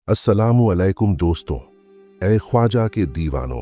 अस्सलामु अलैकुम दोस्तों, ए ख्वाजा के दीवानों,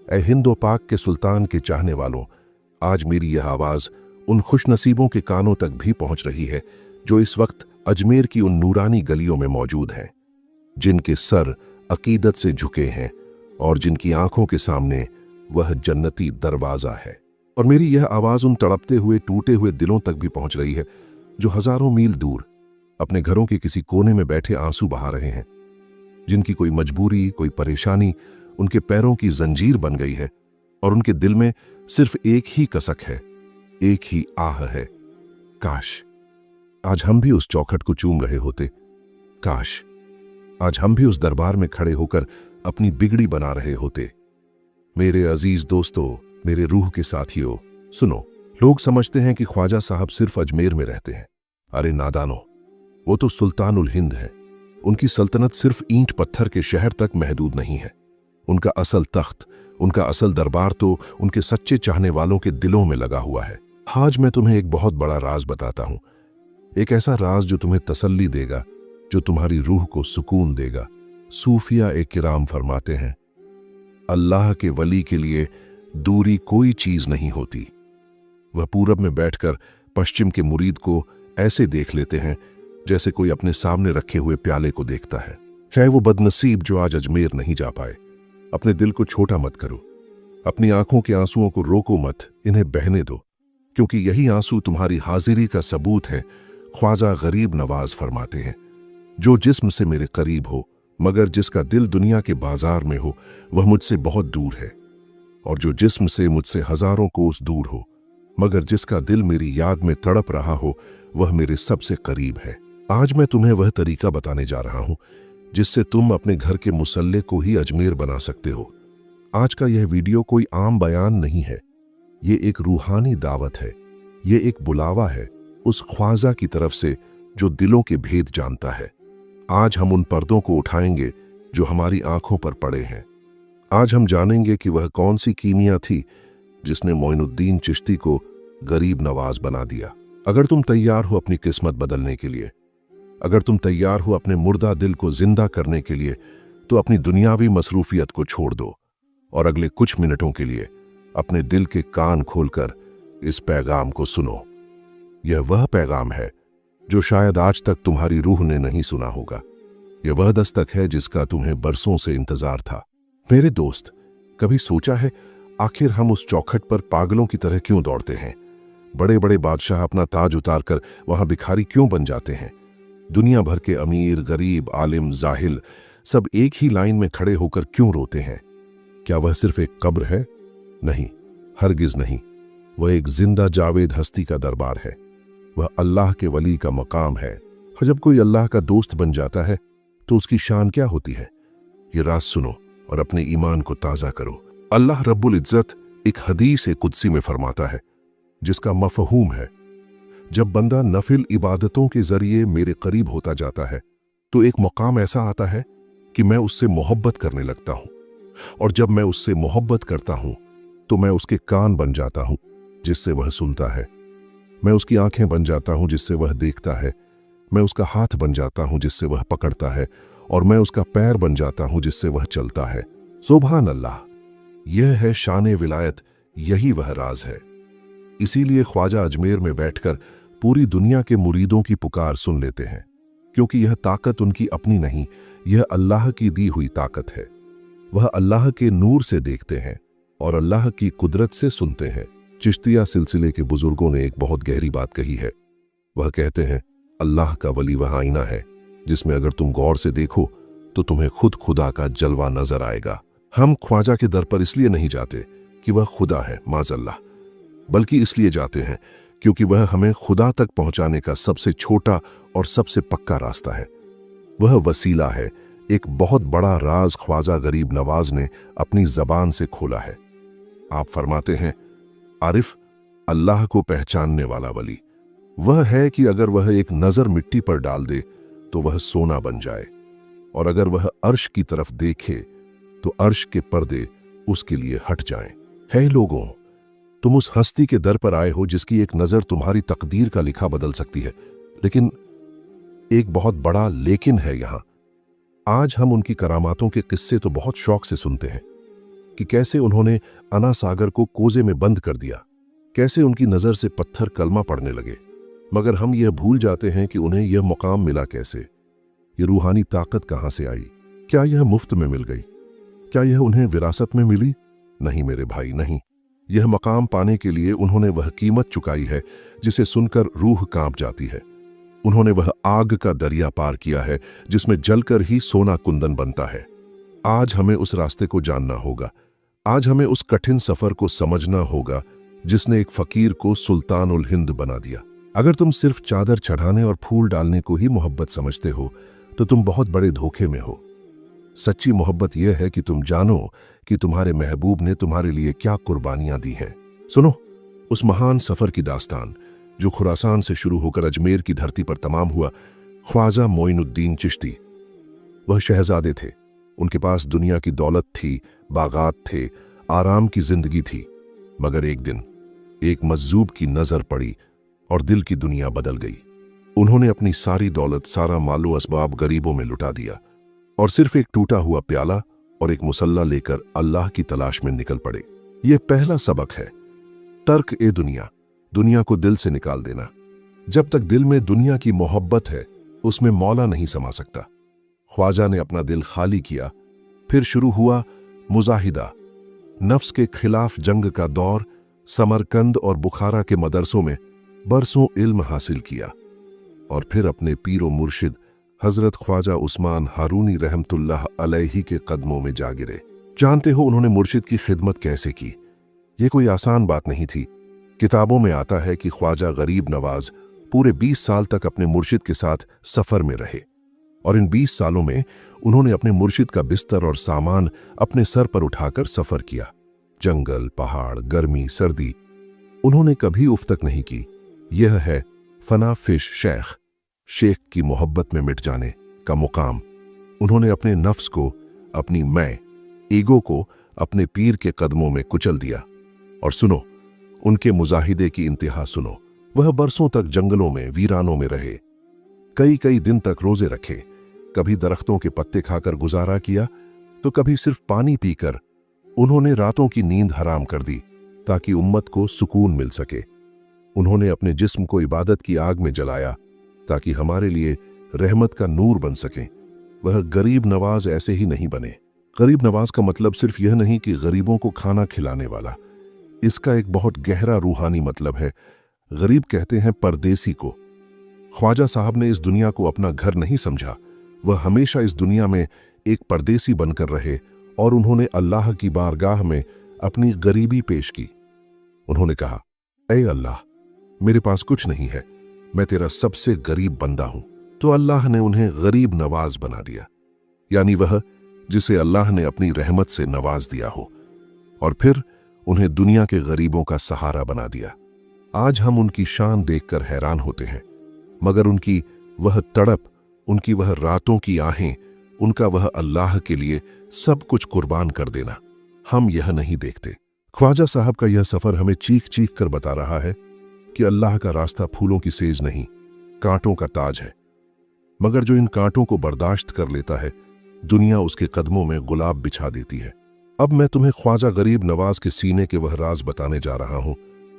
ए हिंदो पाक के सुल्तान के चाहने वालों। आज मेरी यह आवाज़ उन खुशनसीबों के कानों तक भी पहुंच रही है जो इस वक्त अजमेर की उन नूरानी गलियों में मौजूद हैं, जिनके सर अकीदत से झुके हैं और जिनकी आंखों के सामने वह जन्नती दरवाज़ा है। और मेरी यह आवाज़ उन तड़पते हुए टूटे हुए दिलों तक भी पहुंच रही है जो हज़ारों मील दूर अपने घरों के किसी कोने में बैठे आंसू बहा रहे हैं, जिनकी कोई मजबूरी, कोई परेशानी उनके पैरों की जंजीर बन गई है और उनके दिल में सिर्फ एक ही कसक है, एक ही आह है, काश आज हम भी उस चौखट को चूम रहे होते, काश आज हम भी उस दरबार में खड़े होकर अपनी बिगड़ी बना रहे होते। मेरे अजीज दोस्तों, मेरे रूह के साथियों, सुनो। लोग समझते हैं कि ख्वाजा साहब सिर्फ अजमेर में रहते हैं। अरे नादानो, वो तो सुल्तानुल हिंद है। उनकी सल्तनत सिर्फ ईंट पत्थर के शहर तक महदूद नहीं है। उनका असल तख्त, उनका असल दरबार तो उनके सच्चे चाहने वालों के दिलों में लगा हुआ है। आज मैं तुम्हें एक बहुत बड़ा राज बताता हूं, एक ऐसा राज जो तुम्हें तसल्ली देगा, जो तुम्हारी रूह को सुकून देगा। सूफिया ए किराम फरमाते हैं, अल्लाह के वली के लिए दूरी कोई चीज नहीं होती। वह पूरब में बैठकर पश्चिम के मुरीद को ऐसे देख लेते हैं जैसे कोई अपने सामने रखे हुए प्याले को देखता है। चाहे वो बदनसीब जो आज अजमेर नहीं जा पाए। अपने दिल को छोटा मत करो, अपनी आंखों के आंसुओं को रोको मत, इन्हें बहने दो, क्योंकि यही आंसू तुम्हारी हाजिरी का सबूत है। ख्वाजा गरीब नवाज फरमाते हैं, जो जिस्म से मेरे करीब हो मगर जिसका दिल दुनिया के बाजार में हो, वह मुझसे बहुत दूर है। और जो जिस्म से मुझसे हजारों कोस दूर हो मगर जिसका दिल मेरी याद में तड़प रहा हो, वह मेरे सबसे करीब है। आज मैं तुम्हें वह तरीका बताने जा रहा हूं जिससे तुम अपने घर के मुसल्ले को ही अजमेर बना सकते हो। आज का यह वीडियो कोई आम बयान नहीं है, ये एक रूहानी दावत है, ये एक बुलावा है उस ख्वाजा की तरफ से जो दिलों के भेद जानता है। आज हम उन पर्दों को उठाएंगे जो हमारी आंखों पर पड़े हैं। आज हम जानेंगे कि वह कौन सी कीमिया थी जिसने मोइनुद्दीन चिश्ती को गरीब नवाज बना दिया। अगर तुम तैयार हो अपनी किस्मत बदलने के लिए, अगर तुम तैयार हो अपने मुर्दा दिल को जिंदा करने के लिए, तो अपनी दुनियावी मसरूफियत को छोड़ दो और अगले कुछ मिनटों के लिए अपने दिल के कान खोलकर इस पैगाम को सुनो। यह वह पैगाम है जो शायद आज तक तुम्हारी रूह ने नहीं सुना होगा। यह वह दस्तक है जिसका तुम्हें बरसों से इंतजार था। मेरे दोस्त, कभी सोचा है आखिर हम उस चौखट पर पागलों की तरह क्यों दौड़ते हैं? बड़े बड़े बादशाह अपना ताज उतारकर वहां भिखारी क्यों बन जाते हैं? दुनिया भर के अमीर, गरीब, आलिम, जाहिल सब एक ही लाइन में खड़े होकर क्यों रोते हैं? क्या वह सिर्फ एक कब्र है? नहीं, हरगिज नहीं। वह एक जिंदा जावेद हस्ती का दरबार है। वह अल्लाह के वली का मकाम है। और जब कोई अल्लाह का दोस्त बन जाता है तो उसकी शान क्या होती है? ये राज सुनो और अपने ईमान को ताज़ा करो। अल्लाह रब्बुल इज्जत एक हदीस कुदसी में फरमाता है, जिसका मफहूम है, जब बंदा नफिल इबादतों के जरिए मेरे करीब होता जाता है तो एक मकाम ऐसा आता है कि मैं उससे मोहब्बत करने लगता हूं। और जब मैं उससे मोहब्बत करता हूं तो मैं उसके कान बन जाता हूं जिससे वह सुनता है, मैं उसकी आंखें बन जाता हूं जिससे वह देखता है, मैं उसका हाथ बन जाता हूं जिससे वह पकड़ता है, और मैं उसका पैर बन जाता हूं जिससे वह चलता है। सुभान अल्लाह, यह है शान विलायत, यही वह राज है। इसीलिए ख्वाजा अजमेर में बैठकर पूरी दुनिया के मुरीदों की पुकार सुन लेते हैं, क्योंकि यह ताकत उनकी अपनी नहीं, यह अल्लाह की दी हुई ताकत है। वह अल्लाह के नूर से देखते हैं और अल्लाह की कुदरत से सुनते हैं। चिश्तिया सिलसिले के बुजुर्गों ने एक बहुत गहरी बात कही है। वह कहते हैं, अल्लाह का वली वह आईना है जिसमें अगर तुम गौर से देखो तो तुम्हें खुद खुदा का जलवा नजर आएगा। हम ख्वाजा के दर पर इसलिए नहीं जाते कि वह खुदा है, माज़अल्लाह, बल्कि इसलिए जाते हैं क्योंकि वह हमें खुदा तक पहुंचाने का सबसे छोटा और सबसे पक्का रास्ता है। वह वसीला है। एक बहुत बड़ा राज ख्वाजा गरीब नवाज ने अपनी जबान से खोला है। आप फरमाते हैं, आरिफ, अल्लाह को पहचानने वाला वली वह है कि अगर वह एक नजर मिट्टी पर डाल दे तो वह सोना बन जाए, और अगर वह अर्श की तरफ देखे तो अर्श के पर्दे उसके लिए हट जाएं। है लोगों, तुम उस हस्ती के दर पर आए हो जिसकी एक नजर तुम्हारी तकदीर का लिखा बदल सकती है। लेकिन एक बहुत बड़ा लेकिन है यहां। आज हम उनकी करामातों के किस्से तो बहुत शौक से सुनते हैं कि कैसे उन्होंने अना सागर को कोजे में बंद कर दिया, कैसे उनकी नज़र से पत्थर कलमा पड़ने लगे। मगर हम यह भूल जाते हैं कि उन्हें यह मुकाम मिला कैसे, ये रूहानी ताकत कहाँ से आई। क्या यह मुफ्त में मिल गई? क्या यह उन्हें विरासत में मिली? नहीं मेरे भाई, नहीं। यह मकाम पाने के लिए उन्होंने वह कीमत चुकाई है जिसे सुनकर रूह कांप जाती है। उन्होंने वह आग का दरिया पार किया है जिसमें जलकर ही सोना कुंदन बनता है। आज हमें उस रास्ते को जानना होगा। आज हमें उस कठिन सफर को समझना होगा जिसने एक फकीर को सुल्तान उल हिंद बना दिया। अगर तुम सिर्फ चादर चढ़ाने और फूल डालने को ही मोहब्बत समझते हो तो तुम बहुत बड़े धोखे में हो। सच्ची मोहब्बत यह है कि तुम जानो कि तुम्हारे महबूब ने तुम्हारे लिए क्या कुर्बानियां दी हैं। सुनो उस महान सफर की दास्तान जो खुरासान से शुरू होकर अजमेर की धरती पर तमाम हुआ। ख्वाजा मोइनुद्दीन चिश्ती वह शहजादे थे। उनके पास दुनिया की दौलत थी, बागात थे, आराम की जिंदगी थी। मगर एक दिन एक मजजूब की नजर पड़ी और दिल की दुनिया बदल गई। उन्होंने अपनी सारी दौलत, सारा मालो असबाब गरीबों में लुटा दिया और सिर्फ एक टूटा हुआ प्याला और एक मुसल्ला लेकर अल्लाह की तलाश में निकल पड़े। यह पहला सबक है, तर्क ए दुनिया, दुनिया को दिल से निकाल देना। जब तक दिल में दुनिया की मोहब्बत है उसमें मौला नहीं समा सकता। ख्वाजा ने अपना दिल खाली किया। फिर शुरू हुआ मुजाहिदा, नफ्स के खिलाफ जंग का दौर। समरकंद और बुखारा के मदरसों में बरसों इल्म हासिल किया और फिर अपने पीरो मुर्शिद हजरत ख्वाजा उस्मान हारूनी रहमतुल्लाह अलैहि के कदमों में जा गिरे। जानते हो उन्होंने मुर्शिद की खिदमत कैसे की? यह कोई आसान बात नहीं थी। किताबों में आता है कि ख्वाजा गरीब नवाज पूरे 20 साल तक अपने मुर्शिद के साथ सफर में रहे और इन 20 सालों में उन्होंने अपने मुर्शिद का बिस्तर और सामान अपने सर पर उठाकर सफर किया। जंगल, पहाड़, गर्मी, सर्दी, उन्होंने कभी उफ तक नहीं की। यह है फना फिश शेख की मोहब्बत में मिट जाने का मुकाम। उन्होंने अपने नफ्स को, अपनी मैं, ईगो को अपने पीर के कदमों में कुचल दिया। और सुनो उनके मुजाहिदे की इंतहा सुनो। वह बरसों तक जंगलों में, वीरानों में रहे, कई कई दिन तक रोजे रखे। कभी दरख्तों के पत्ते खाकर गुजारा किया तो कभी सिर्फ पानी पीकर। उन्होंने रातों की नींद हराम कर दी ताकि उम्मत को सुकून मिल सके। उन्होंने अपने जिस्म को इबादत की आग में जलाया ताकि हमारे लिए रहमत का नूर बन सके। वह गरीब नवाज ऐसे ही नहीं बने। गरीब नवाज का मतलब सिर्फ यह नहीं कि गरीबों को खाना खिलाने वाला। इसका एक बहुत गहरा रूहानी मतलब है। गरीब कहते हैं परदेसी को। ख्वाजा साहब ने इस दुनिया को अपना घर नहीं समझा। वह हमेशा इस दुनिया में एक परदेसी बनकर रहे और उन्होंने अल्लाह की बारगाह में अपनी गरीबी पेश की। उन्होंने कहा, ऐ अल्लाह, मेरे पास कुछ नहीं है, मैं तेरा सबसे गरीब बंदा हूं। तो अल्लाह ने उन्हें गरीब नवाज बना दिया, यानी वह जिसे अल्लाह ने अपनी रहमत से नवाज दिया हो, और फिर उन्हें दुनिया के गरीबों का सहारा बना दिया। आज हम उनकी शान देखकर हैरान होते हैं, मगर उनकी वह तड़प, उनकी वह रातों की आहें, उनका वह अल्लाह के लिए सब कुछ कुर्बान कर देना, हम यह नहीं देखते। ख्वाजा साहब का यह सफर हमें चीख चीख कर बता रहा है कि अल्लाह का रास्ता फूलों की सेज नहीं, कांटों का ताज है। मगर जो इन कांटों को बर्दाश्त कर लेता है, दुनिया उसके कदमों में गुलाब बिछा देती है। अब मैं तुम्हें ख्वाजा गरीब नवाज के सीने के वह राज बताने जा रहा हूं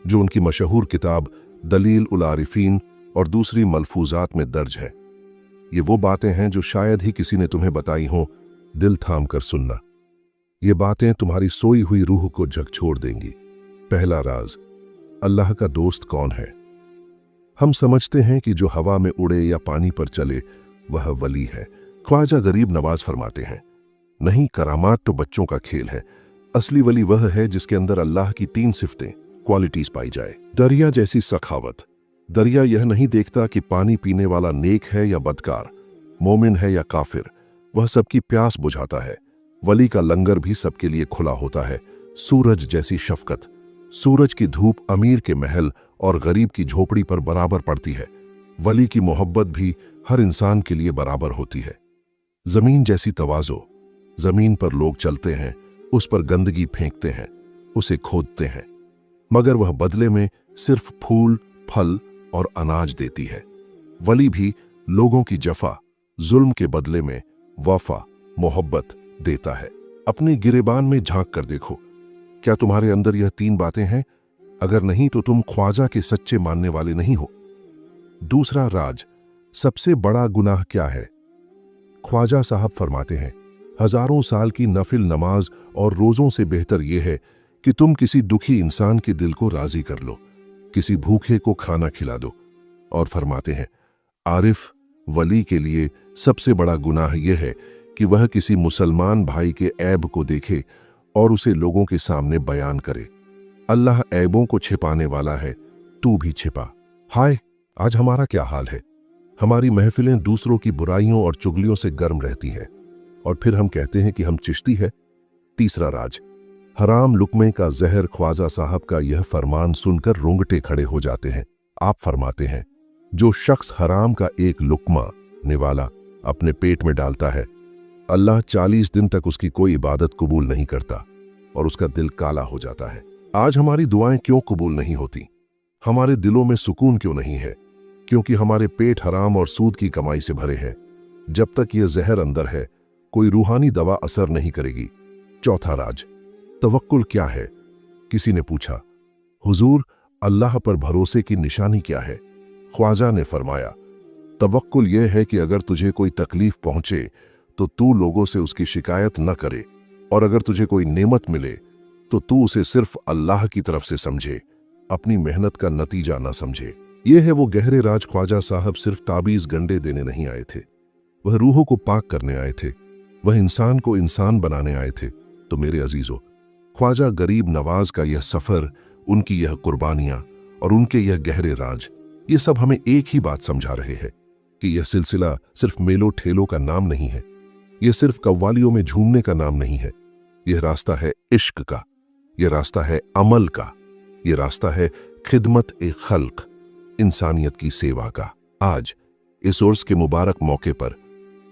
जो उनकी मशहूर किताब दलील उल आरिफीन और दूसरी मलफूजात में दर्ज है। ये वो बातें हैं जो शायद ही किसी ने तुम्हें बताई हों। दिल थाम कर सुनना, ये बातें तुम्हारी सोई हुई रूह को झकझोर देंगी। पहला राज, अल्लाह का दोस्त कौन है? हम समझते हैं कि जो हवा में उड़े या पानी पर चले वह वली है। ख्वाजा गरीब नवाज फरमाते हैं, नहीं, करामात तो बच्चों का खेल है। असली वली वह है जिसके अंदर अल्लाह की 3 सिफतें, क्वालिटीज पाई जाए। दरिया जैसी सखावत। दरिया यह नहीं देखता कि पानी पीने वाला नेक है या बदकार, मोमिन है या काफिर, वह सबकी प्यास बुझाता है। वली का लंगर भी सबके लिए खुला होता है। सूरज जैसी शफकत। सूरज की धूप अमीर के महल और गरीब की झोपड़ी पर बराबर पड़ती है। वली की मोहब्बत भी हर इंसान के लिए बराबर होती है। जमीन जैसी तवाज़ो। जमीन पर लोग चलते हैं, उस पर गंदगी फेंकते हैं, उसे खोदते हैं, मगर वह बदले में सिर्फ फूल, फल और अनाज देती है। वली भी लोगों की जफा, जुल्म के बदले में वफा, मोहब्बत देता है। अपने गिरेबान में झांक कर देखो, क्या तुम्हारे अंदर यह 3 बातें हैं? अगर नहीं तो तुम ख्वाजा के सच्चे मानने वाले नहीं हो। दूसरा राज, सबसे बड़ा गुनाह क्या है? ख्वाजा साहब फरमाते हैं, हजारों साल की नफिल नमाज और रोजों से बेहतर यह है कि तुम किसी दुखी इंसान के दिल को राजी कर लो, किसी भूखे को खाना खिला दो। और फरमाते हैं, आरिफ वली के लिए सबसे बड़ा गुनाह यह है कि वह किसी मुसलमान भाई के ऐब को देखे और उसे लोगों के सामने बयान करे। अल्लाह ऐबों को छिपाने वाला है, तू भी छिपा। हाय, आज हमारा क्या हाल है? हमारी महफिलें दूसरों की बुराइयों और चुगलियों से गर्म रहती हैं, और फिर हम कहते हैं कि हम चिश्ती है। तीसरा राज, हराम लुकमे का जहर। ख्वाजा साहब का यह फरमान सुनकर रोंगटे खड़े हो जाते हैं। आप फरमाते हैं, जो शख्स हराम का एक लुकमा निवाला अपने पेट में डालता है, अल्लाह 40 दिन तक उसकी कोई इबादत कबूल नहीं करता और उसका दिल काला हो जाता है। आज हमारी दुआएं क्यों कबूल नहीं होती? हमारे दिलों में सुकून क्यों नहीं है? क्योंकि हमारे पेट हराम और सूद की कमाई से भरे हैं। जब तक यह जहर अंदर है, कोई रूहानी दवा असर नहीं करेगी। चौथा राज, तवक्कुल क्या है? किसी ने पूछा, हुजूर, अल्लाह पर भरोसे की निशानी क्या है? ख्वाजा ने फरमाया, तवक्कुल यह है कि अगर तुझे कोई तकलीफ पहुंचे तो तू लोगों से उसकी शिकायत न करे, और अगर तुझे कोई नेमत मिले तो तू उसे सिर्फ अल्लाह की तरफ से समझे, अपनी मेहनत का नतीजा न समझे। यह है वो गहरे राज। ख्वाजा साहब सिर्फ ताबीज गंडे देने नहीं आए थे, वह रूहों को पाक करने आए थे, वह इंसान को इंसान बनाने आए थे। तो मेरे अजीजों, ख्वाजा गरीब नवाज का यह सफर, उनकी यह कुर्बानियां और उनके यह गहरे राज, ये सब हमें एक ही बात समझा रहे हैं कि यह सिलसिला सिर्फ मेलो ठेलों का नाम नहीं है, यह सिर्फ कव्वालियों में झूमने का नाम नहीं है। यह रास्ता है इश्क का, यह रास्ता है अमल का, यह रास्ता है खिदमत ए खल्क, इंसानियत की सेवा का। आज इस उर्स के मुबारक मौके पर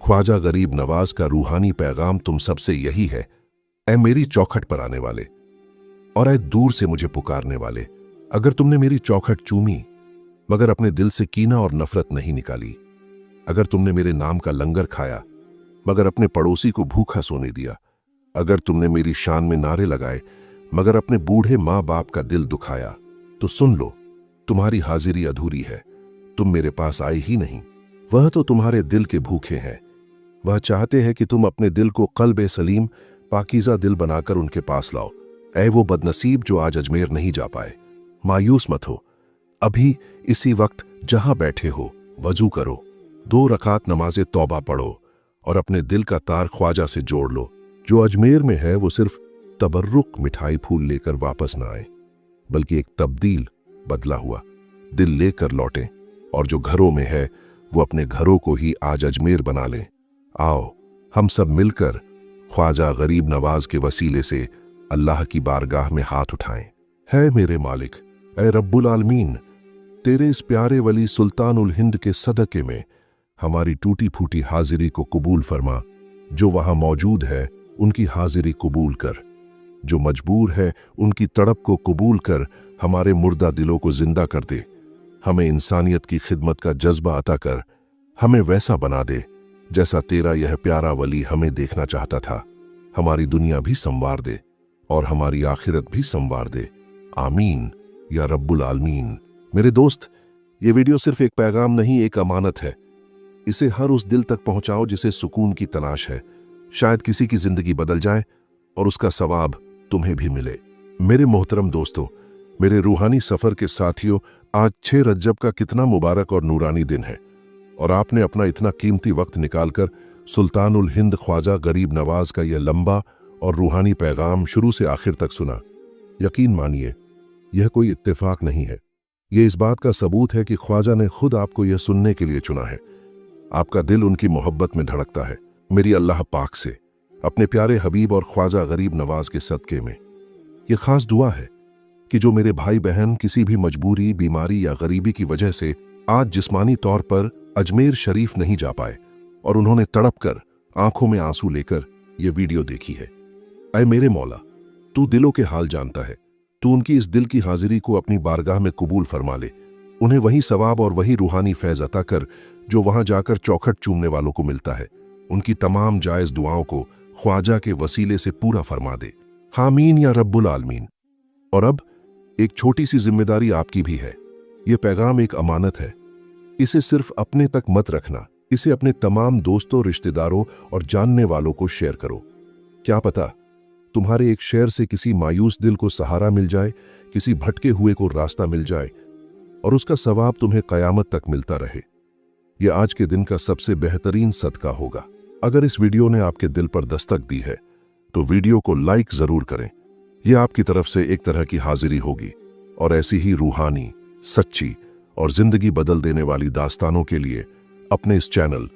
ख्वाजा गरीब नवाज का रूहानी पैगाम तुम सबसे यही है, ऐ मेरी चौखट पर आने वाले और ऐ दूर से मुझे पुकारने वाले, अगर तुमने मेरी चौखट चूमी मगर अपने दिल से कीना और नफरत नहीं निकाली, अगर तुमने मेरे नाम का लंगर खाया मगर अपने पड़ोसी को भूखा सोने दिया, अगर तुमने मेरी शान में नारे लगाए मगर अपने बूढ़े माँ बाप का दिल दुखाया, तो सुन लो, तुम्हारी हाजिरी अधूरी है। तुम मेरे पास आए ही नहीं। वह तो तुम्हारे दिल के भूखे हैं। वह चाहते हैं कि तुम अपने दिल को क़ल्ब सलीम, पाकीज़ा दिल बनाकर उनके पास लाओ। ऐ वो बदनसीब जो आज अजमेर नहीं जा पाए, मायूस मत हो। अभी इसी वक्त जहां बैठे हो वजू करो, 2 रकात नमाज़े तौबा पढ़ो और अपने दिल का तार ख्वाजा से जोड़ लो। जो अजमेर में है वो सिर्फ तबर्रुक मिठाई फूल लेकर वापस ना आए, बल्कि एक तब्दील, बदला हुआ दिल लेकर लौटे, और जो घरों में है वो अपने घरों को ही आज अजमेर बना लें। आओ हम सब मिलकर ख्वाजा गरीब नवाज के वसीले से अल्लाह की बारगाह में हाथ उठाएं। है मेरे मालिक, ऐ रब्बुल आलमीन, तेरे इस प्यारे वली सुल्तान उल हिंद के सदके में हमारी टूटी फूटी हाजिरी को कबूल फरमा। जो वहां मौजूद है उनकी हाजिरी कबूल कर, जो मजबूर है उनकी तड़प को कबूल कर हमारे मुर्दा दिलों को जिंदा कर दे। हमें इंसानियत की खिदमत का जज्बा अता कर, हमें वैसा बना दे जैसा तेरा यह प्यारा वली हमें देखना चाहता था। हमारी दुनिया भी संवार दे और हमारी आखिरत भी संवार दे। आमीन या रब्बुल आलमीन। मेरे दोस्त, ये वीडियो सिर्फ एक पैगाम नहीं, एक अमानत है। इसे हर उस दिल तक पहुंचाओ जिसे सुकून की तलाश है। शायद किसी की जिंदगी बदल जाए और उसका सवाब तुम्हें भी मिले। मेरे मोहतरम दोस्तों, मेरे रूहानी सफर के साथियों, आज 6 रज्जब का कितना मुबारक और नूरानी दिन है, और आपने अपना इतना कीमती वक्त निकालकर सुल्तान उल हिंद ख्वाजा गरीब नवाज का यह लंबा और रूहानी पैगाम शुरू से आखिर तक सुना। यकीन मानिए, यह कोई इत्तेफाक नहीं है, यह इस बात का सबूत है कि ख्वाजा ने खुद आपको यह सुनने के लिए चुना है। आपका दिल उनकी मोहब्बत में धड़कता है। मेरी अल्लाह पाक से, अपने प्यारे हबीब और ख्वाजा गरीब नवाज के सदके में यह खास दुआ है कि जो मेरे भाई बहन किसी भी मजबूरी, बीमारी या गरीबी की वजह से आज जिस्मानी तौर पर अजमेर शरीफ नहीं जा पाए और उन्होंने तड़प कर आंखों में आंसू लेकर यह वीडियो देखी है, ऐ मेरे मौला, तू दिलों के हाल जानता है। तू उनकी इस दिल की हाजिरी को अपनी बारगाह में कबूल फरमा ले। उन्हें वही सवाब और वही रूहानी फैज़ अता कर जो वहां जाकर चौखट चूमने वालों को मिलता है। उनकी तमाम जायज़ दुआओं को ख्वाजा के वसीले से पूरा फरमा दे। हामीन या रब्बुल आलमीन। और अब एक छोटी सी जिम्मेदारी आपकी भी है। ये पैगाम एक अमानत है। इसे सिर्फ अपने तक मत रखना, इसे अपने तमाम दोस्तों, रिश्तेदारों और जानने वालों को शेयर करो। क्या पता तुम्हारे एक शेयर से किसी मायूस दिल को सहारा मिल जाए, किसी भटके हुए को रास्ता मिल जाए और उसका सवाब तुम्हें कयामत तक मिलता रहे। यह आज के दिन का सबसे बेहतरीन सदका होगा। अगर इस वीडियो ने आपके दिल पर दस्तक दी है तो वीडियो को लाइक जरूर करें। यह आपकी तरफ से एक तरह की हाजिरी होगी और ऐसी ही रूहानी, सच्ची और जिंदगी बदल देने वाली दास्तानों के लिए अपने इस चैनल